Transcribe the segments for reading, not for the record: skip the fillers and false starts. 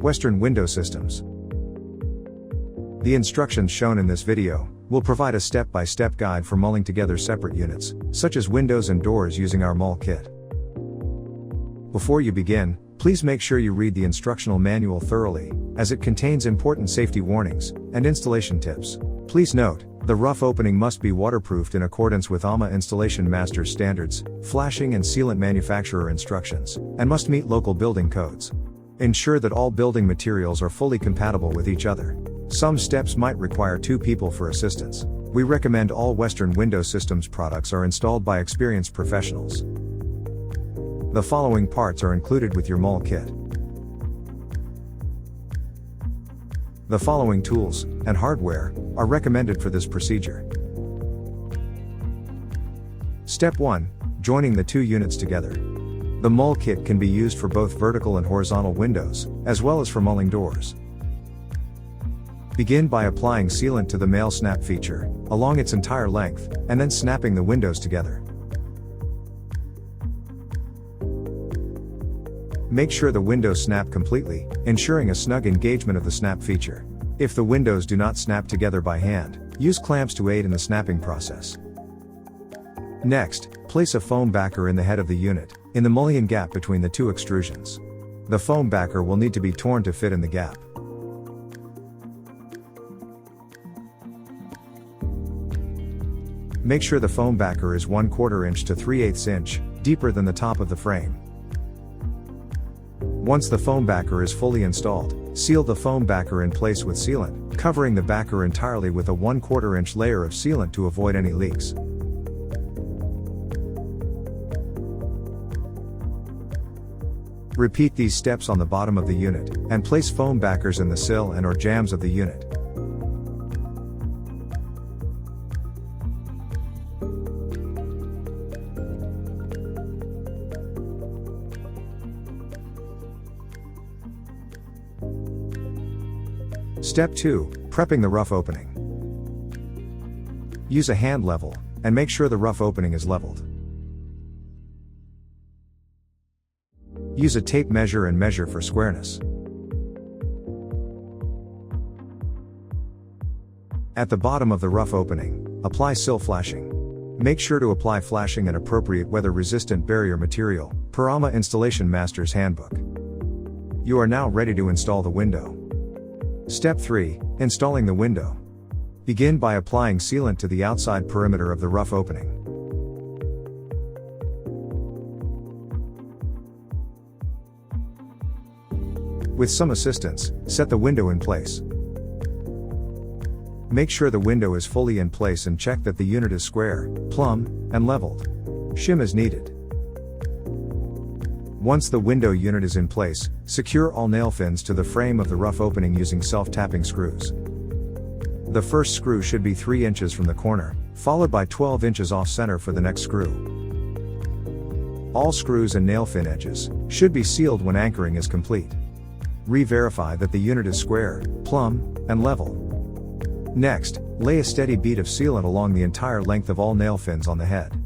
Western window systems. The instructions shown in this video will provide a step-by-step guide for mulling together separate units, such as windows and doors, using our Mull kit. Before you begin, please make sure you read the instructional manual thoroughly, as it contains important safety warnings and installation tips. Please note, the rough opening must be waterproofed in accordance with AMA Installation Master's standards, flashing and sealant manufacturer instructions, and must meet local building codes. Ensure that all building materials are fully compatible with each other. Some steps might require 2 people for assistance. We recommend all Western window systems products are installed by experienced professionals. The following parts are included with your Mull kit. The following tools and hardware are recommended for this procedure. Step 1. Joining the 2 units together. The Mull kit can be used for both vertical and horizontal windows, as well as for mulling doors. Begin by applying sealant to the male snap feature, along its entire length, and then snapping the windows together. Make sure the windows snap completely, ensuring a snug engagement of the snap feature. If the windows do not snap together by hand, use clamps to aid in the snapping process. Next, place a foam backer in the head of the unit, in the mullion gap between the 2 extrusions. The foam backer will need to be torn to fit in the gap. Make sure the foam backer is 1/4 inch to 3/8 inch, deeper than the top of the frame. Once the foam backer is fully installed, seal the foam backer in place with sealant, covering the backer entirely with a 1/4 inch layer of sealant to avoid any leaks. Repeat these steps on the bottom of the unit, and place foam backers in the sill and/or jambs of the unit. Step 2. Prepping the rough opening. Use a hand level, and make sure the rough opening is leveled. Use a tape measure and measure for squareness. At the bottom of the rough opening, apply sill flashing. Make sure to apply flashing an appropriate weather-resistant barrier material, per AMA Installation Master's Handbook. You are now ready to install the window. Step 3. Installing the window. Begin by applying sealant to the outside perimeter of the rough opening. With some assistance, set the window in place. Make sure the window is fully in place and check that the unit is square, plumb, and leveled. Shim as needed. Once the window unit is in place, secure all nail fins to the frame of the rough opening using self-tapping screws. The first screw should be 3 inches from the corner, followed by 12 inches off-center for the next screw. All screws and nail fin edges should be sealed when anchoring is complete. Re-verify that the unit is square, plumb, and level. Next, lay a steady bead of sealant along the entire length of all nail fins on the head.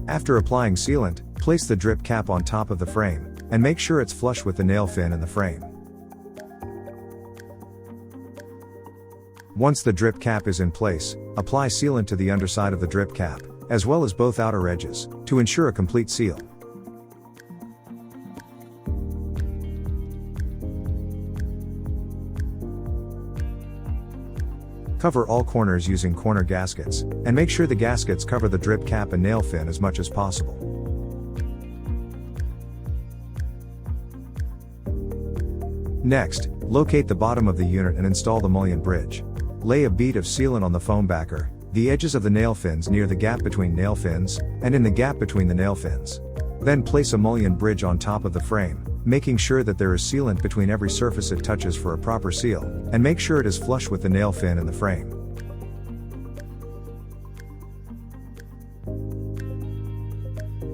After applying sealant, place the drip cap on top of the frame, and make sure it's flush with the nail fin in the frame. Once the drip cap is in place, apply sealant to the underside of the drip cap, as well as both outer edges, to ensure a complete seal. Cover all corners using corner gaskets, and make sure the gaskets cover the drip cap and nail fin as much as possible. Next, locate the bottom of the unit and install the mullion bridge. Lay a bead of sealant on the foam backer, the edges of the nail fins near the gap between nail fins, and in the gap between the nail fins. Then place a mullion bridge on top of the frame, making sure that there is sealant between every surface it touches for a proper seal, and make sure it is flush with the nail fin in the frame.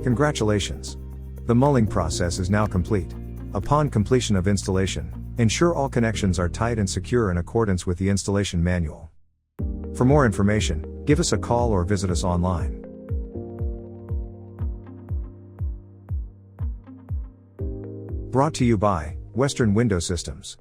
Congratulations! The mulling process is now complete. Upon completion of installation, ensure all connections are tight and secure in accordance with the installation manual. For more information, give us a call or visit us online. Brought to you by Western Window Systems.